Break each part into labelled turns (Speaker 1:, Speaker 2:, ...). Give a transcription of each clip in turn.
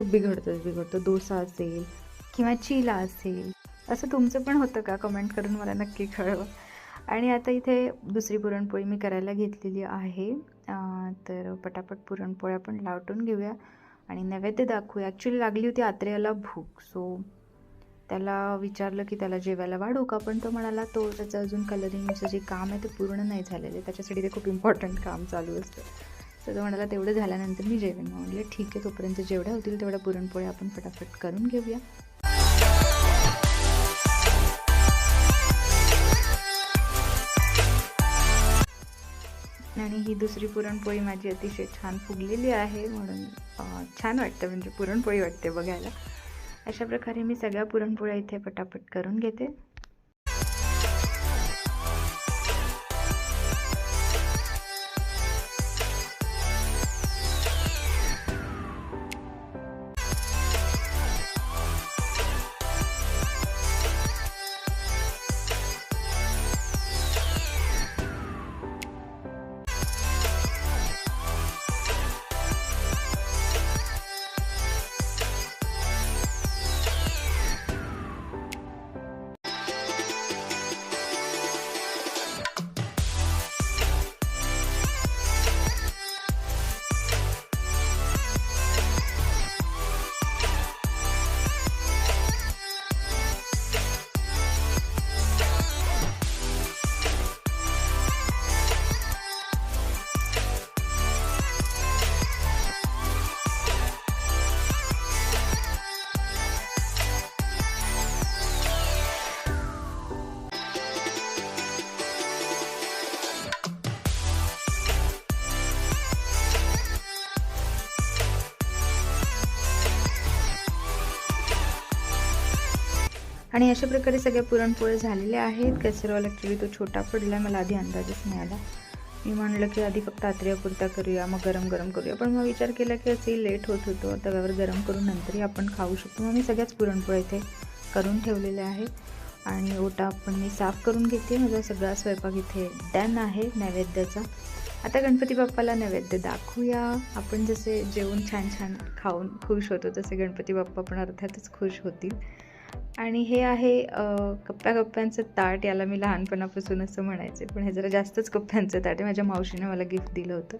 Speaker 1: बिघडतो. डोसा असेल किंवा चिला असेल, असं तुमचं पण होतं का? कमेंट करून मला नक्की कळवा. आणि आता इथे दुसरी पुरणपोळी मी करायला घेतलेली आहे. तर पटापट पुरणपोळ्या पण लाटून घेऊया आणि नैवेद्य दाखवूया. ॲक्च्युली लागली होती आत्रेयाला भूक, सो त्याला विचारलं की त्याला जेवायला वाढू का, पण तो म्हणाला त्याचं अजून कलरिंगचं जे काम आहे ते पूर्ण नाही झालेलं आहे, त्याच्यासाठी ते खूप इम्पॉर्टंट काम चालू असतं. तर तो म्हणाला तेवढं झाल्यानंतर मी जेवेन. म्हटलं ठीक आहे, तोपर्यंत जेवढ्या होतील तेवढ्या पुरणपोळ्या आपण फटाफट करून घेऊया. आणि ही दुसरी पुरणपोळी माझी अतिशय छान फुगलेली आहे, म्हणून छान वाटतं, म्हणजे पुरणपोळी वाटते बघायला. अशा प्रकारे मी सगळ्या पुरणपोळ्या इथे पटापट करून घेते. आणि अशा प्रकारे सगळ्या पुरणपोळ्या झालेल्या आहेत. केसरवाला ॲक्च्युली तो छोटा पडला, मला आधी अंदाजच नाही आला. मी म्हणलं की आधी फक्त आत्रेयापुरता करूया, मग गरम करूया, पण मग विचार केला की असंही लेट होत होतं, तव्यावर गरम करून नंतरही आपण खाऊ शकतो. मग मी सगळ्याच पुरणपोळ्या इथे करून ठेवलेल्या आहेत. आणि ओटा पण मी साफ करून घेते. माझा सगळा स्वयंपाक इथे डन आहे नैवेद्याचा. आता गणपती बाप्पाला नैवेद्य दाखवूया. आपण जसे जेवून छान छान खाऊन खुश होतो, तसे गणपती बाप्पा पण अर्थातच खुश होतील. आणि हे आहे कप्प्याचं ताट. याला मी लहानपणापासून असं म्हणायचे, पण हे जरा जास्तच कप्प्यांचं ताट आहे. माझ्या मावशीने मला गिफ्ट दिलं होतं.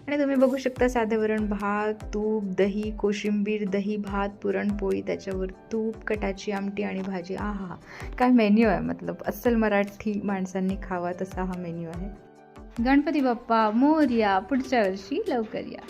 Speaker 1: आणि तुम्ही बघू शकता, साधं वरण भात, तूप, दही, कोशिंबीर, दही भात, पुरणपोळी, त्याच्यावर तूप, कटाची आमटी आणि भाजी. आहा, काय मेन्यू आहे! मतलब अस्सल मराठी माणसांनी खावा तसा हा मेन्यू आहे. गणपती बाप्पा मोरया, पुढच्या वर्षी लवकर या.